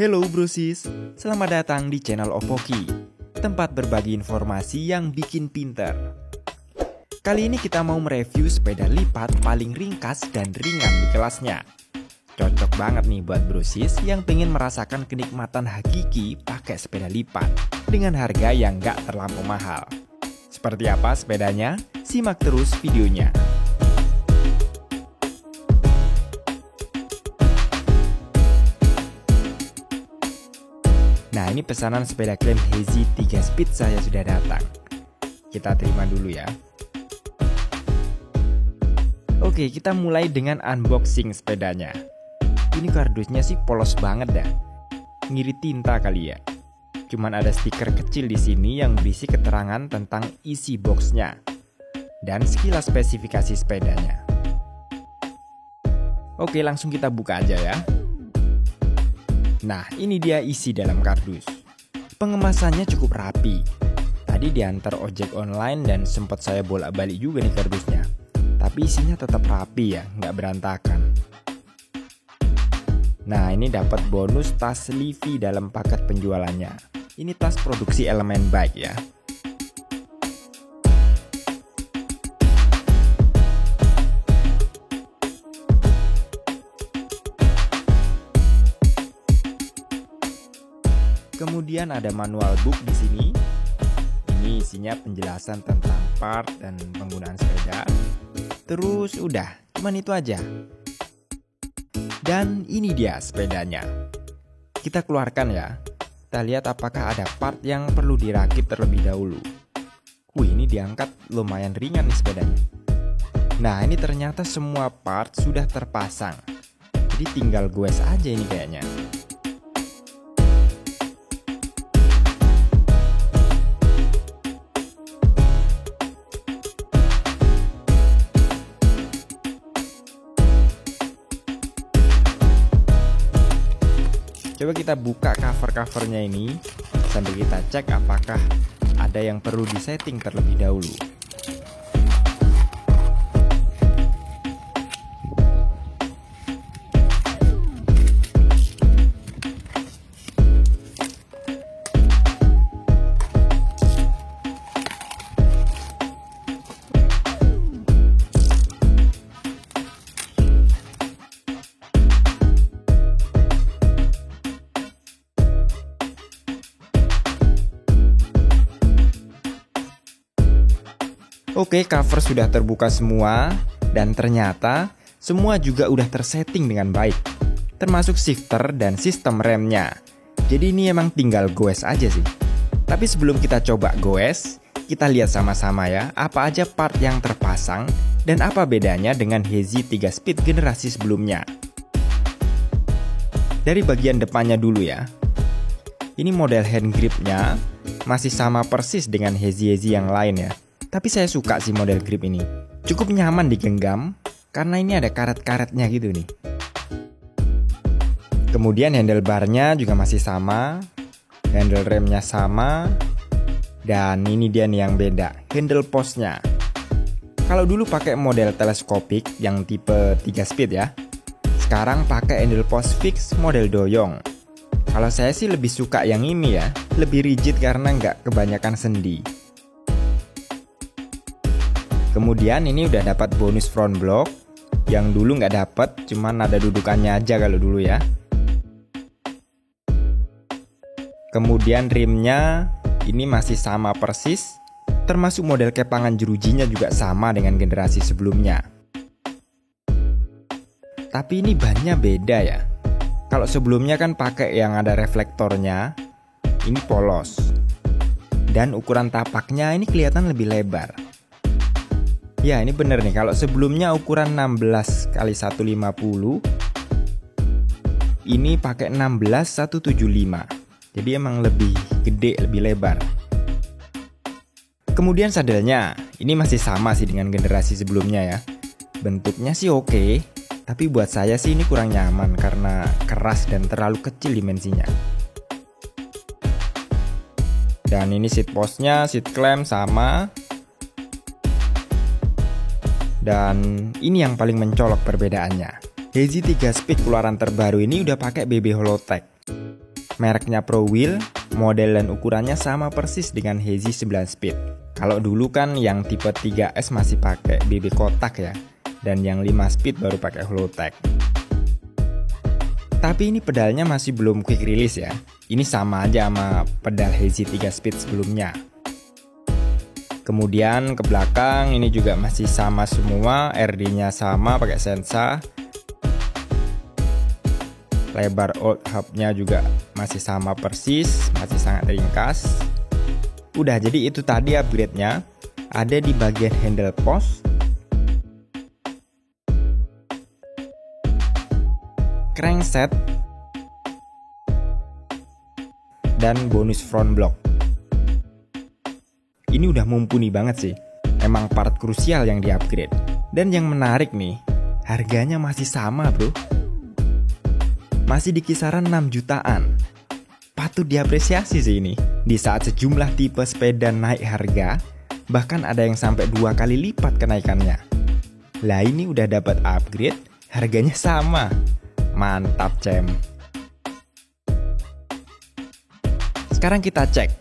Hello brosis, selamat datang di channel Opoki, tempat berbagi informasi yang bikin pinter. Kali ini kita mau mereview sepeda lipat paling ringkas dan ringan di kelasnya. Cocok banget nih buat brosis yang pengen merasakan kenikmatan hakiki pakai sepeda lipat dengan harga yang gak terlampau mahal. Seperti apa sepedanya? Simak terus videonya. Nah, ini pesanan sepeda klaim Hazy 3 Speed saya sudah datang. Kita terima dulu ya. Oke, kita mulai dengan unboxing sepedanya. Ini kardusnya sih polos banget dah. Ngirit tinta kali ya. Cuman ada stiker kecil di sini yang berisi keterangan tentang isi boxnya dan sekilas spesifikasi sepedanya. Oke, langsung kita buka aja ya. Nah, ini dia isi dalam kardus. Pengemasannya cukup rapi. Tadi diantar ojek online dan sempat saya bolak-balik juga nih kardusnya. Tapi isinya tetap rapi ya, nggak berantakan. Nah, ini dapat bonus tas Livi dalam paket penjualannya. Ini tas produksi Elemen Bike ya. Kemudian ada manual book di sini. Ini isinya penjelasan tentang part dan penggunaan sepeda. Terus udah, cuman itu aja. Dan ini dia sepedanya. Kita keluarkan ya. Kita lihat apakah ada part yang perlu dirakit terlebih dahulu. Ini diangkat lumayan ringan nih sepedanya. Nah, ini ternyata semua part sudah terpasang. Jadi tinggal goes aja ini kayaknya. Coba kita buka cover-covernya ini sambil kita cek apakah ada yang perlu disetting terlebih dahulu. Oke, cover sudah terbuka semua dan ternyata semua juga udah tersetting dengan baik, termasuk shifter dan sistem remnya. Jadi ini emang tinggal goes aja sih. Tapi sebelum kita coba goes, kita lihat sama-sama ya apa aja part yang terpasang dan apa bedanya dengan Hazy 3 Speed generasi sebelumnya. Dari bagian depannya dulu ya. Ini model hand gripnya masih sama persis dengan Hazy yang lain ya. Tapi saya suka sih model grip ini. Cukup nyaman digenggam karena ini ada karet-karetnya gitu nih. Kemudian handlebarnya juga masih sama. Handle remnya sama. Dan ini dia nih yang beda, handle postnya. Kalau dulu pakai model teleskopik yang tipe 3 speed ya. Sekarang pakai handle post fix model doyong. Kalau saya sih lebih suka yang ini ya. Lebih rigid karena nggak kebanyakan sendi. Kemudian ini udah dapat bonus front block yang dulu nggak dapat, cuman ada dudukannya aja kalau dulu ya. Kemudian rimnya ini masih sama persis, termasuk model kepangan jerujinya juga sama dengan generasi sebelumnya. Tapi ini bannya beda ya. Kalau sebelumnya kan pakai yang ada reflektornya, ini polos. Dan ukuran tapaknya ini kelihatan lebih lebar. Ya, ini bener nih, kalau sebelumnya ukuran 16 x 150, ini pakai 16 175. Jadi emang lebih gede, lebih lebar. Kemudian sadelnya, ini masih sama sih dengan generasi sebelumnya ya. Bentuknya sih oke, tapi buat saya sih ini kurang nyaman karena keras dan terlalu kecil dimensinya. Dan ini seat postnya, seat clamp sama. Dan ini yang paling mencolok perbedaannya. Hazy 3 Speed keluaran terbaru ini udah pakai BB Holotech. Mereknya Pro Wheel, model dan ukurannya sama persis dengan Hazy 9 Speed. Kalau dulu kan yang tipe 3S masih pakai BB kotak ya, dan yang 5 speed baru pakai Holotech. Tapi ini pedalnya masih belum quick release ya. Ini sama aja sama pedal Hazy 3 Speed sebelumnya. Kemudian ke belakang ini juga masih sama semua, RD-nya sama pakai Sensa. Lebar old hubnya juga masih sama persis, masih sangat ringkas. Udah, jadi itu tadi upgrade-nya. Ada di bagian handle post, crankset, dan bonus front block. Ini udah mumpuni banget sih. Emang part krusial yang di-upgrade. Dan yang menarik nih, harganya masih sama bro. Masih di kisaran 6 jutaan. Patut diapresiasi sih ini. Di saat sejumlah tipe sepeda naik harga, bahkan ada yang sampai 2 kali lipat kenaikannya. Lah ini udah dapat upgrade, harganya sama. Mantap cem. Sekarang kita cek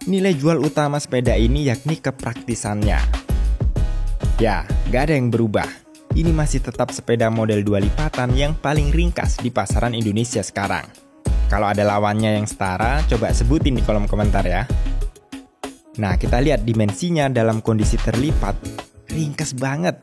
nilai jual utama sepeda ini, yakni kepraktisannya. Ya, gak ada yang berubah. Ini masih tetap sepeda model 2 lipatan yang paling ringkas di pasaran Indonesia sekarang. Kalau ada lawannya yang setara, coba sebutin di kolom komentar ya. Nah, kita lihat dimensinya dalam kondisi terlipat, ringkas banget.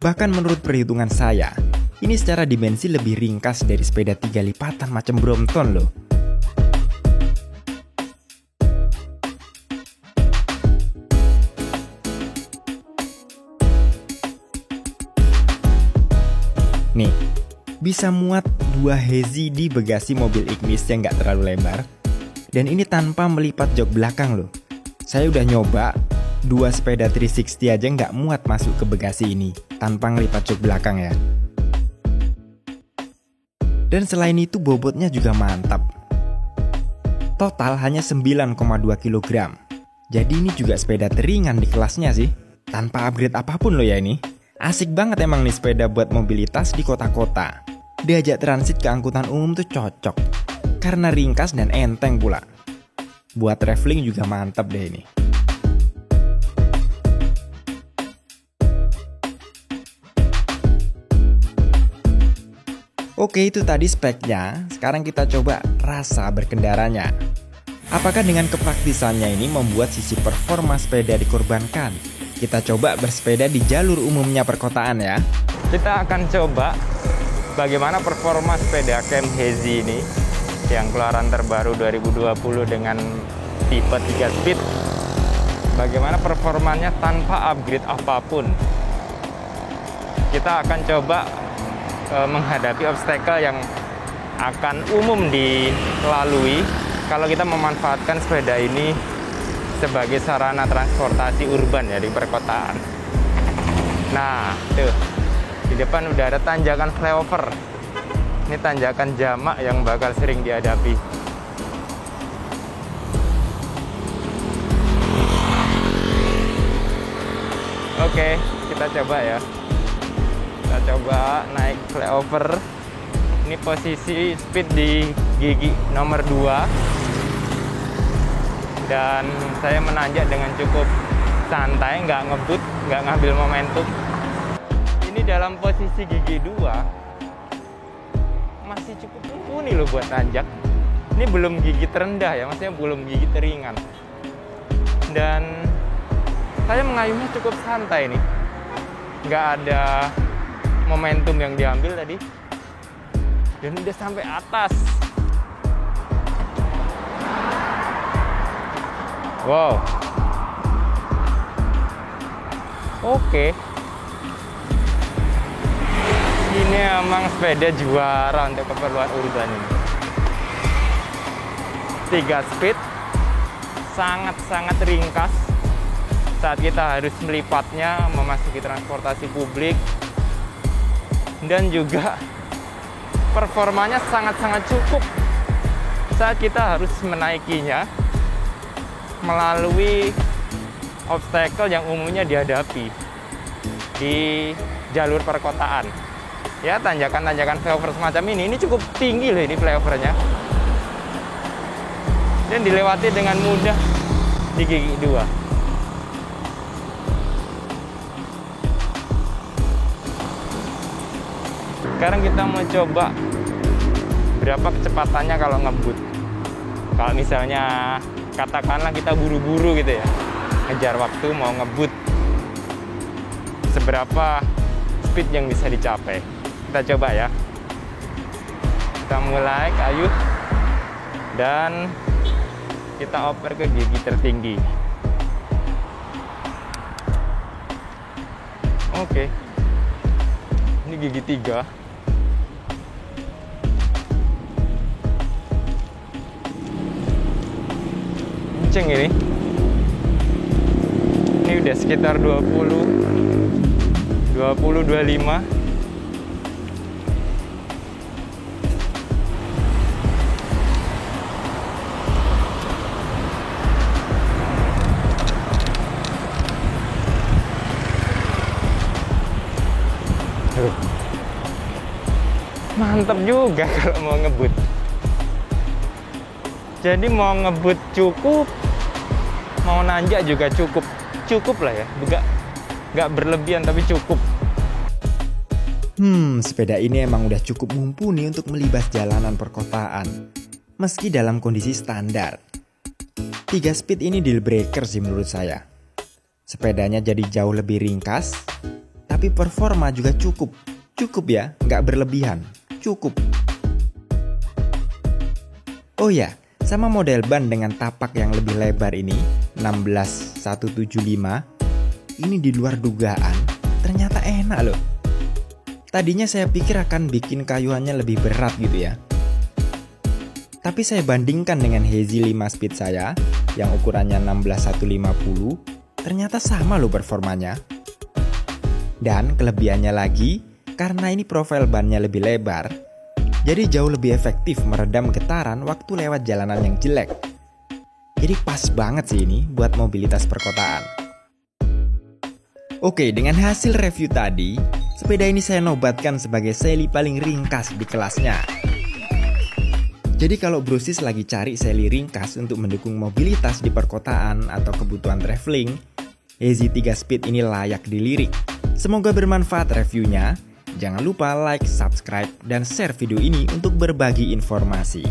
Bahkan menurut perhitungan saya, ini secara dimensi lebih ringkas dari sepeda 3 lipatan macam Brompton loh. Nih, bisa muat 2 Hazy di bagasi mobil Ignis yang gak terlalu lebar. Dan ini tanpa melipat jok belakang loh. Saya udah nyoba 2 sepeda 360 aja gak muat masuk ke bagasi ini tanpa ngelipat jok belakang ya. Dan selain itu bobotnya juga mantap. Total hanya 9,2 kg. Jadi ini juga sepeda teringan di kelasnya sih. Tanpa upgrade apapun loh ya ini. Asik banget emang nih sepeda buat mobilitas di kota-kota. Diajak transit ke angkutan umum tuh cocok. Karena ringkas dan enteng pula. Buat traveling juga mantap deh ini. Oke, itu tadi speknya. Sekarang kita coba rasa berkendaranya. Apakah dengan kepraktisannya ini membuat sisi performa sepeda dikorbankan? Kita coba bersepeda di jalur umumnya perkotaan ya. Kita akan coba bagaimana performa sepeda camp Hazy ini yang keluaran terbaru 2020 dengan tipe 3 speed. Bagaimana performanya tanpa upgrade apapun. Kita akan coba menghadapi obstacle yang akan umum dilalui kalau kita memanfaatkan sepeda ini sebagai sarana transportasi urban ya di perkotaan. Nah, tuh di depan udah ada tanjakan flyover. Ini tanjakan jamak yang bakal sering dihadapi. Oke, kita coba ya. Kita coba naik flyover. Ini posisi speed di gigi nomor 2. Dan saya menanjak dengan cukup santai, nggak ngebut, nggak ngambil momentum. Ini dalam posisi gigi 2 masih cukup mumpuni loh buat tanjak. Ini belum gigi terendah ya, maksudnya belum gigi teringan. Dan saya mengayuhnya cukup santai nih, nggak ada momentum yang diambil tadi. Dan udah sampai atas. Wow. Oke. Ini emang sepeda juara untuk keperluan urban ini. 3 speed, sangat-sangat ringkas saat kita harus melipatnya memasuki transportasi publik. Dan juga performanya sangat-sangat cukup saat kita harus menaikinya melalui obstacle yang umumnya dihadapi di jalur perkotaan. Ya, tanjakan-tanjakan flyover semacam ini cukup tinggi loh ini flyovernya. Dan dilewati dengan mudah di gigi 2. Sekarang kita mau coba berapa kecepatannya kalau ngebut. Kalau misalnya katakanlah kita buru-buru gitu ya, ngejar waktu mau ngebut, seberapa speed yang bisa dicapai. Kita coba ya. Kita mulai kayu dan kita oper ke gigi tertinggi. Oke. Ini gigi 3. Kenceng ini udah sekitar 25. Mantap juga kalau mau ngebut. Jadi mau ngebut cukup, mau nanjak juga cukup lah ya, nggak berlebihan tapi cukup. Sepeda ini emang udah cukup mumpuni untuk melibas jalanan perkotaan, meski dalam kondisi standar. 3 speed ini deal breaker sih menurut saya. Sepedanya jadi jauh lebih ringkas, tapi performa juga cukup ya, nggak berlebihan, cukup. Oh ya, sama model ban dengan tapak yang lebih lebar ini, 16175, ini di luar dugaan, ternyata enak loh. Tadinya saya pikir akan bikin kayuannya lebih berat gitu ya. Tapi saya bandingkan dengan Hazy 5 speed saya, yang ukurannya 16150, ternyata sama loh performanya. Dan kelebihannya lagi, karena ini profil bannya lebih lebar, jadi jauh lebih efektif meredam getaran waktu lewat jalanan yang jelek. Jadi pas banget sih ini buat mobilitas perkotaan. Oke, dengan hasil review tadi, sepeda ini saya nobatkan sebagai seli paling ringkas di kelasnya. Jadi kalau brosis lagi cari seli ringkas untuk mendukung mobilitas di perkotaan atau kebutuhan traveling, Hazy 3 Speed ini layak dilirik. Semoga bermanfaat reviewnya. Jangan lupa like, subscribe, dan share video ini untuk berbagi informasi.